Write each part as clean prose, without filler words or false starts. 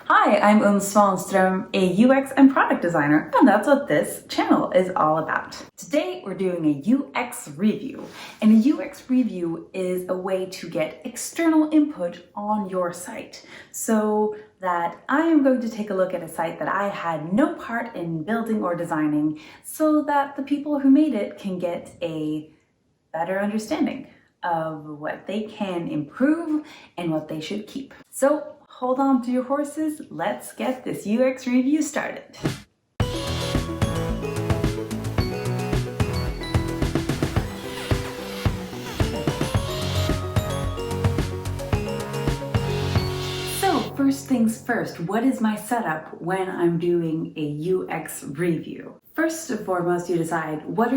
Hi, I'm Svanström, a UX and product designer, and that's what this channel is all about. Today we're doing a UX review, and a UX review is a way to get external input on your site. So that I am going to take a look at a site that I had no part in building or designing, so that the people who made it can get a better understanding of what they can improve and what they should keep. So hold on to your horses, let's get this UX review started. So first things first, what is my setup when I'm doing a UX review? First and foremost, you decide what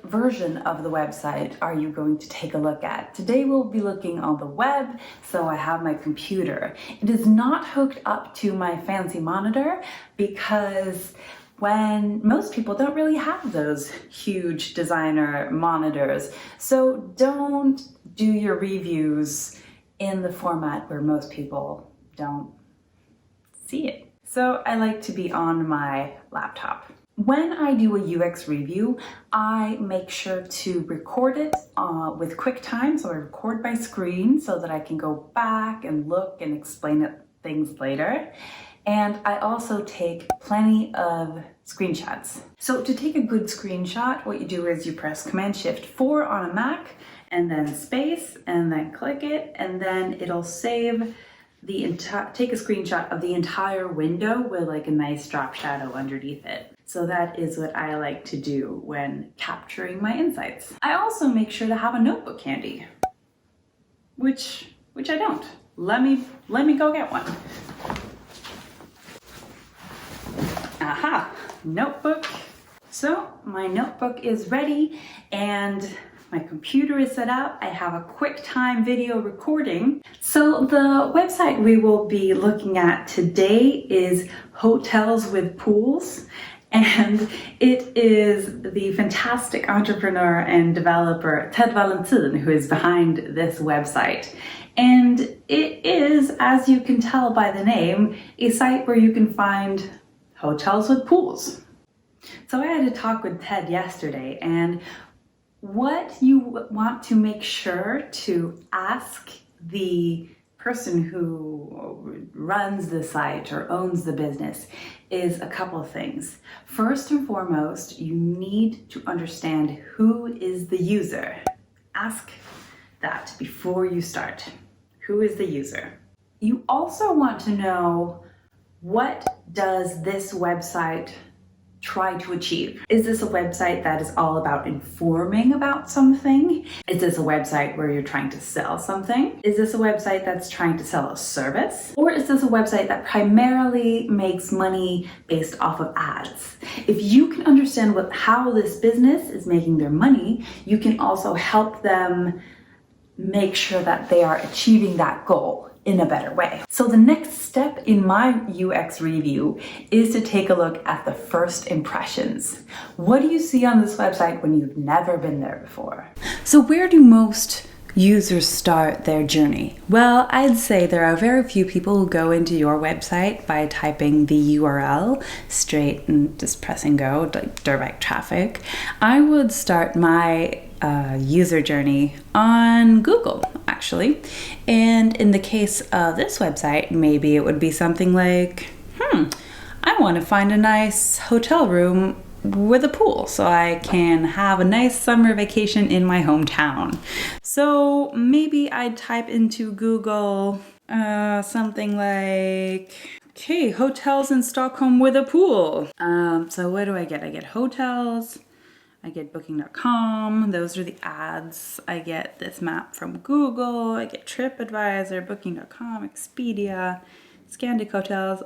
version of the website are you going to take a look at. Today we'll be looking on the web, so I have my computer. It is not hooked up to my fancy monitor because when most people don't really have those huge designer monitors. So don't do your reviews in the format where most people don't see it. So I like to be on my laptop. When I do a UX review, I make sure to record it with QuickTime. So I record my screen so that I can go back and look and explain things later. And I also take plenty of screenshots. So to take a good screenshot, what you do is you press Command-Shift-4 on a Mac and then space and then click it, and then it'll save take a screenshot of the entire window with like a nice drop shadow underneath it. So that is what I like to do when capturing my insights. I also make sure to have a notebook handy, which I don't. Let me go get one. Aha, notebook. So my notebook is ready and my computer is set up. I have a QuickTime video recording. So the website we will be looking at today is Hotels with Pools. And it is the fantastic entrepreneur and developer Ted Valentin who is behind this website. And it is, as you can tell by the name, a site where you can find hotels with pools. So I had a talk with Ted yesterday, and what you want to make sure to ask the person who runs the site or owns the business is a couple of things. First and foremost, you need to understand who is the user. Ask that before you start. Who is the user? You also want to know, what does this website try to achieve? Is this a website that is all about informing about something? Is this a website where you're trying to sell something? Is this a website that's trying to sell a service? Or is this a website that primarily makes money based off of ads? If you can understand how this business is making their money, you can also help them make sure that they are achieving that goal in a better way. So the next step in my UX review is to take a look at the first impressions. What do you see on this website when you've never been there before? So where do most users start their journey? Well, I'd say there are very few people who go into your website by typing the URL straight and just pressing go, like direct traffic. I would start my user journey on Google, actually. And in the case of this website, maybe it would be something like, I want to find a nice hotel room with a pool so I can have a nice summer vacation in my hometown. So maybe I'd type into Google something like, okay, hotels in Stockholm with a pool. So what do I get? I get hotels, I get booking.com, those are the ads. I get this map from Google, I get TripAdvisor, booking.com, Expedia, Scandic Hotels.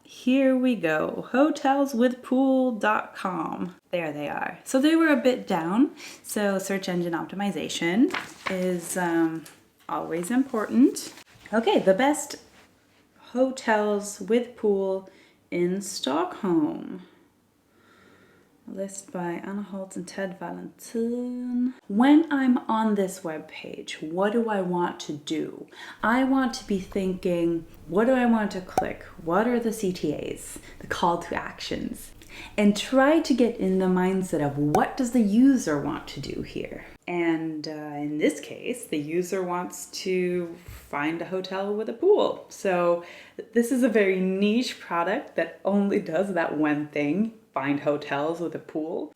Here we go, hotelswithpool.com. There they are. So they were a bit down. So search engine optimization is always important. Okay, the best hotels with pool in Stockholm. A list by Anna Holtz and Ted Valentin. When I'm on this web page, what do I want to do? I want to be thinking, what do I want to click? What are the CTAs, the call to actions? And try to get in the mindset of what does the user want to do here? And in this case, the user wants to find a hotel with a pool. So this is a very niche product that only does that one thing, find hotels with a pool.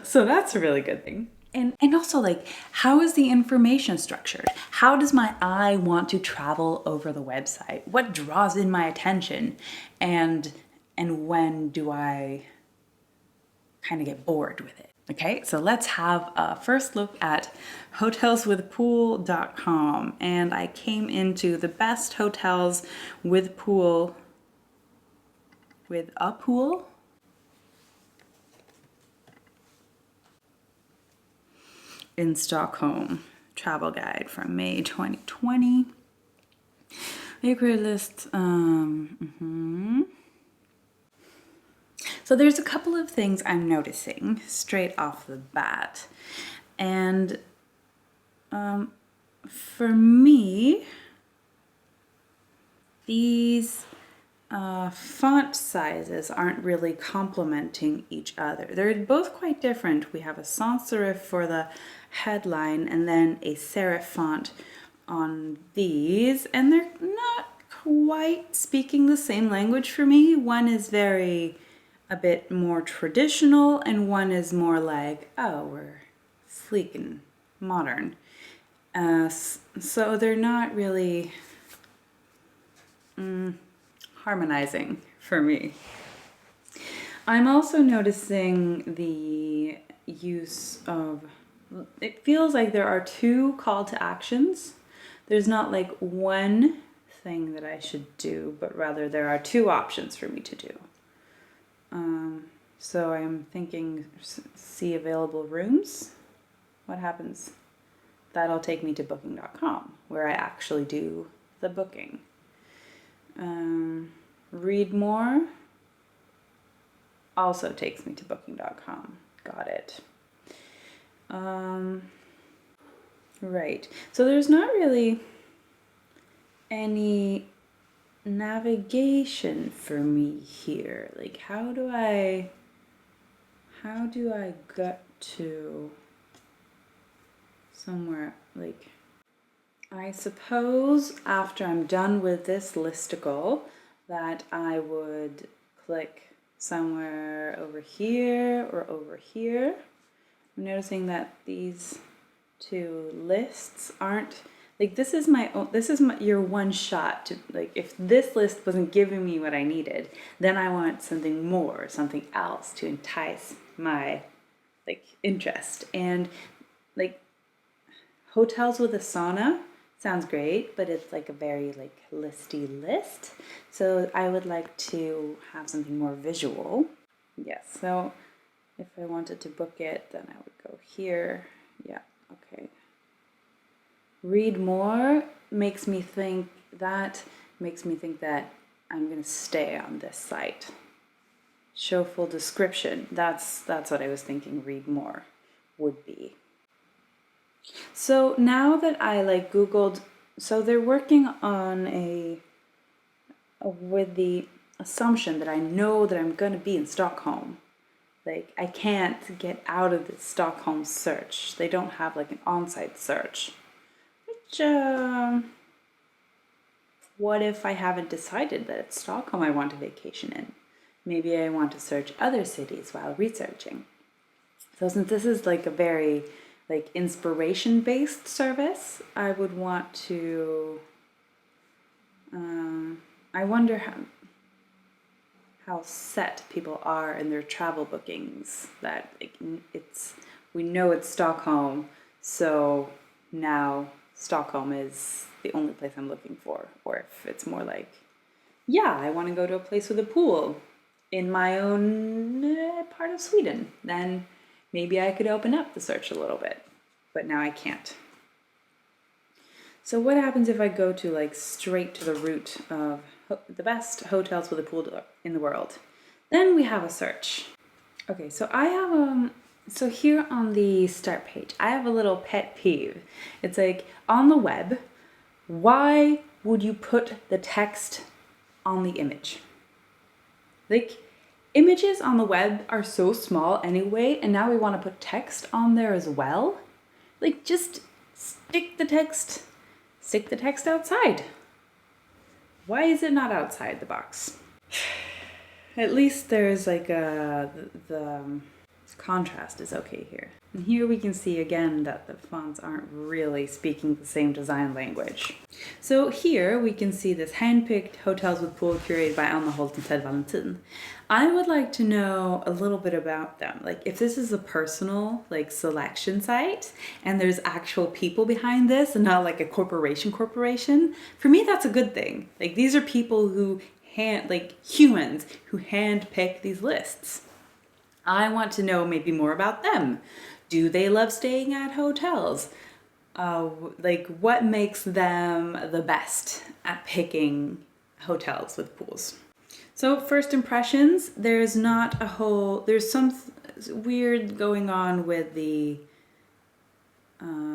So that's a really good thing. And also, like, how is the information structured? How does my eye want to travel over the website? What draws in my attention? And when do I kind of get bored with it? Okay, so let's have a first look at hotelswithpool.com. And I came into the best hotels with a pool in Stockholm. Travel guide from May 2020. Acre list. So there's a couple of things I'm noticing straight off the bat. And for me, these font sizes aren't really complementing each other. They're both quite different. We have a sans serif for the headline and then a serif font on these, and they're not quite speaking the same language for me. One is a bit more traditional, and one is more like, oh, we're sleek and modern. So they're not really harmonizing for me. I'm also noticing the use of, it feels like there are two call to actions. There's not like one thing that I should do, but rather there are two options for me to do. So I'm thinking, see available rooms. What happens? That'll take me to booking.com, where I actually do the booking. Read more also takes me to booking.com. Got it. Right. So there's not really any navigation for me here. Like, how do I get to somewhere? Like, I suppose after I'm done with this listicle that I would click somewhere over here or over here. I'm noticing that these two lists aren't, like, this is your one shot to, like, if this list wasn't giving me what I needed, then I want something more, something else to entice my, like, interest. And, like, hotels with a sauna sounds great, but it's like a very, like, listy list. So I would like to have something more visual. Yes, so if I wanted to book it, then I would go here. Yeah, okay. Read more makes me think that I'm going to stay on this site. Show full description. That's what I was thinking read more would be. So now that I like Googled, so they're working on with the assumption that I know that I'm going to be in Stockholm. Like, I can't get out of the Stockholm search. They don't have like an on-site search. Which, what if I haven't decided that it's Stockholm I want to vacation in? Maybe I want to search other cities while researching. So since this is like a very like inspiration-based service, I would want to, I wonder how set people are in their travel bookings, that like we know it's Stockholm, so now Stockholm is the only place I'm looking for. Or if it's more like, yeah, I want to go to a place with a pool in my own part of Sweden, then maybe I could open up the search a little bit, but now I can't. So what happens if I go to like straight to the root of the best hotels with a pool in the world? Then we have a search. Okay, so I have so here on the start page, I have a little pet peeve. It's like on the web, why would you put the text on the image? Like images on the web are so small anyway, and now we want to put text on there as well. Like just stick the text outside. Why is it not outside the box? At least there's like the contrast is okay here. And here we can see again that the fonts aren't really speaking the same design language. So here we can see this handpicked hotels with pool curated by Anna Holt and Ted Valentin. I would like to know a little bit about them. Like if this is a personal like selection site and there's actual people behind this and not like a corporation, for me that's a good thing. Like these are people who humans who handpick these lists. I want to know maybe more about them. Do they love staying at hotels? Like what makes them the best at picking hotels with pools? So first impressions, there's some weird going on with the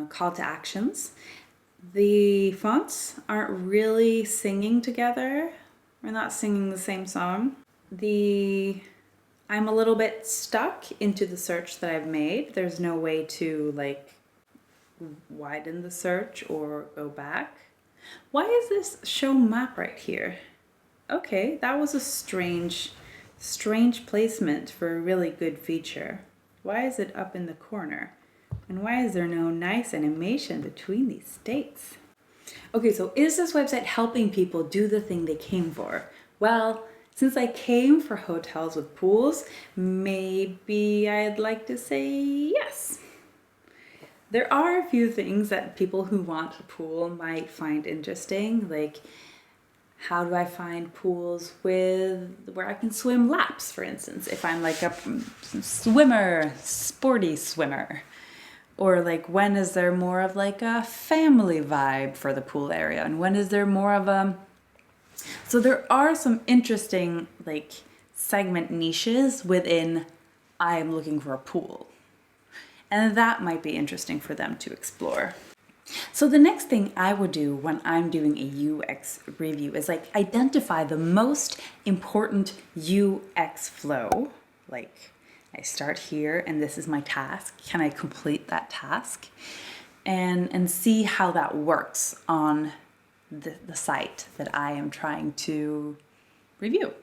call to actions. The fonts aren't really singing together. We're not singing the same song. I'm a little bit stuck into the search that I've made. There's no way to like widen the search or go back. Why is this show map right here? Okay, that was a strange placement for a really good feature. Why is it up in the corner? And why is there no nice animation between these states? Okay, so is this website helping people do the thing they came for? Well, since I came for hotels with pools, maybe I'd like to say yes. There are a few things that people who want a pool might find interesting, like how do I find pools where I can swim laps, for instance, if I'm like a sporty swimmer. Or like when is there more of like a family vibe for the pool area, and when is there more of a... So there are some interesting like segment niches within I'm looking for a pool. And that might be interesting for them to explore. So the next thing I would do when I'm doing a UX review is like identify the most important UX flow. Like I start here and this is my task. Can I complete that task? And see how that works on the site that I am trying to review.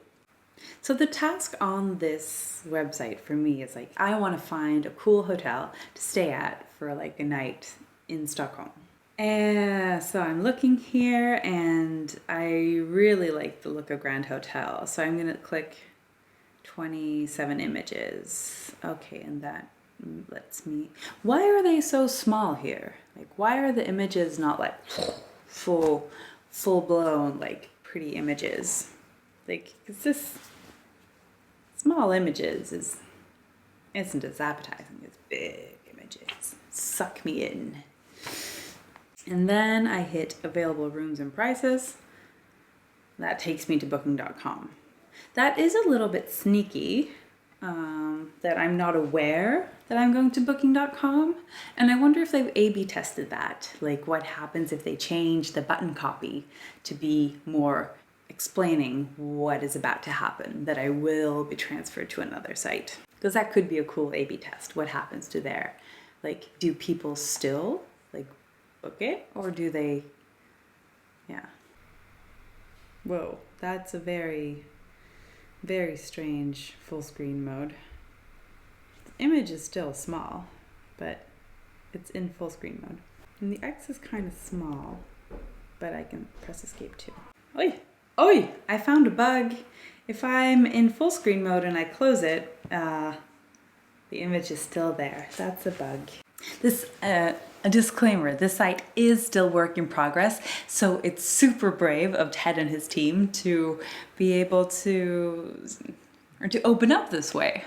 So the task on this website for me is like, I want to find a cool hotel to stay at for like a night in Stockholm. And so I'm looking here and I really like the look of Grand Hotel. So I'm going to click 27 images. Okay, and that lets me... Why are they so small here? Like, why are the images not like full blown, like pretty images? Like, it's this small images isn't as appetizing as big images. Suck me in. And then I hit available rooms and prices. That takes me to booking.com. That is a little bit sneaky, that I'm not aware that I'm going to booking.com. And I wonder if they've A/B tested that. Like what happens if they change the button copy to be more explaining what is about to happen, that I will be transferred to another site. Because that could be a cool A/B test. What happens to there? Like, do people still like book it, or do they... Yeah. Whoa, that's a very, very strange full screen mode. The image is still small, but it's in full screen mode. And the X is kind of small, but I can press escape too. Oi! Oi! I found a bug. If I'm in full screen mode and I close it, the image is still there. That's a bug. This, a disclaimer, this site is still work in progress, so it's super brave of Ted and his team to be able to open up this way.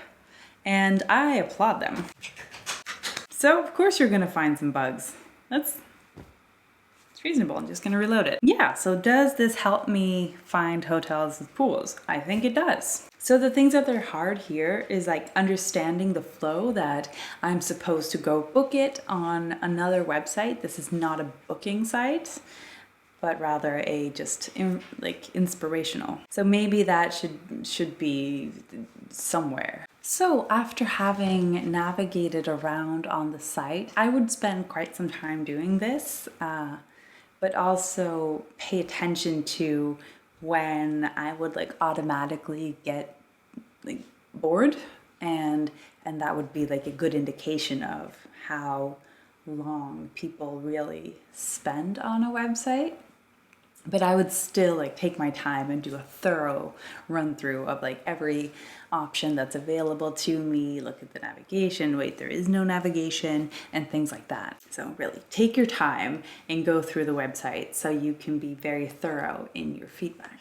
And I applaud them. So of course you're gonna find some bugs. That's It's reasonable. I'm just gonna reload it. Yeah, so does this help me find hotels with pools? I think it does. So the things that are hard here is like understanding the flow that I'm supposed to go book it on another website. This is not a booking site, but rather a just inspirational. So maybe that should be somewhere. So after having navigated around on the site, I would spend quite some time doing this, but also pay attention to when I would like automatically get like bored, and that would be like a good indication of how long people really spend on a website. But I would still like take my time and do a thorough run through of like every option that's available to me, look at the navigation, wait, there is no navigation, and things like that. So really take your time and go through the website so you can be very thorough in your feedback.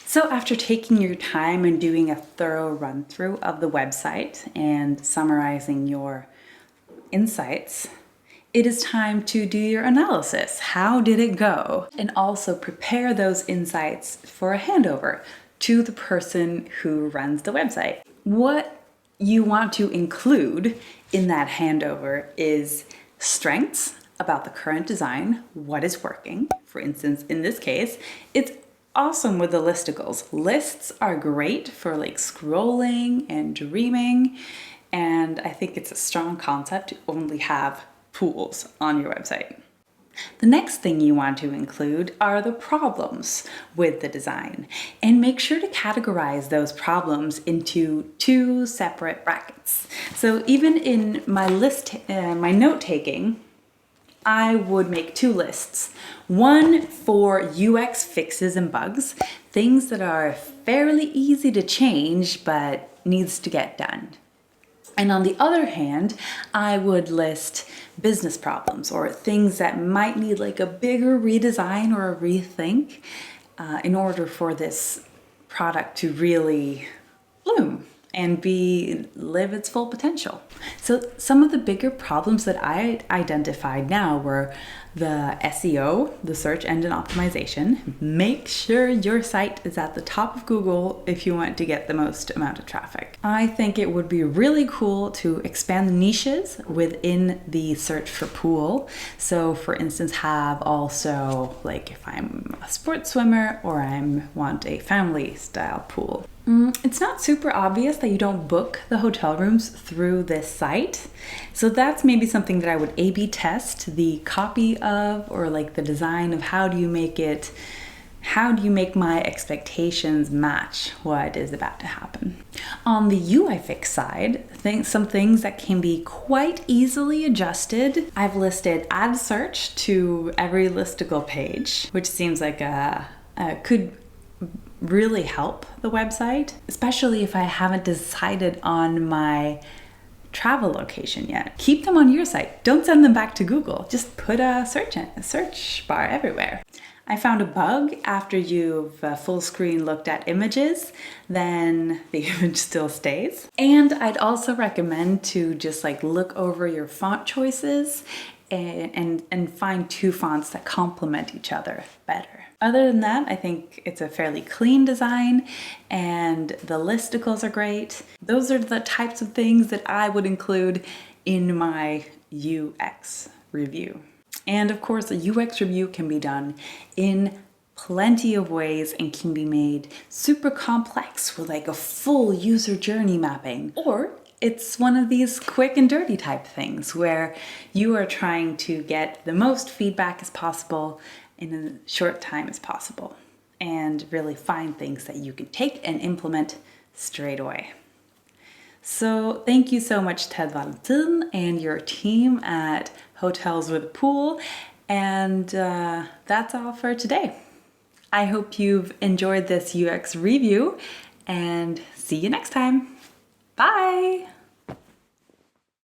So after taking your time and doing a thorough run through of the website and summarizing your insights, it is time to do your analysis. How did it go? And also prepare those insights for a handover to the person who runs the website. What you want to include in that handover is strengths about the current design, what is working. For instance, in this case, it's awesome with the listicles. Lists are great for like scrolling and dreaming, and I think it's a strong concept to only have pools on your website. The next thing you want to include are the problems with the design, and make sure to categorize those problems into 2 separate brackets. So even in my my note taking, I would make 2 lists. One for UX fixes and bugs, things that are fairly easy to change but needs to get done. And on the other hand, I would list business problems or things that might need like a bigger redesign or a rethink in order for this product to really bloom and live its full potential. So some of the bigger problems that I identified now were the SEO, the search engine optimization. Make sure your site is at the top of Google if you want to get the most amount of traffic. I think it would be really cool to expand the niches within the search for pool. So for instance, have also like if I'm a sports swimmer or I want a family style pool. It's not super obvious that you don't book the hotel rooms through this site. So that's maybe something that I would A/B test the copy of, or like the design of how do you make my expectations match what is about to happen. On the UI fix side, some things that can be quite easily adjusted. I've listed add search to every listicle page, which seems like could really help the website, especially if I haven't decided on my travel location yet. Keep them on your site. Don't send them back to Google. Just put a search bar everywhere. I found a bug after you've full screen looked at images, then the image still stays. And I'd also recommend to just like look over your font choices and find 2 fonts that complement each other better. Other than that, I think it's a fairly clean design and the listicles are great. Those are the types of things that I would include in my UX review. And of course, a UX review can be done in plenty of ways and can be made super complex with like a full user journey mapping. Or it's one of these quick and dirty type things where you are trying to get the most feedback as possible in a short time as possible and really find things that you can take and implement straight away. So thank you so much, Ted Valentin and your team at Hotels with a Pool. And that's all for today. I hope you've enjoyed this UX review and see you next time. Bye.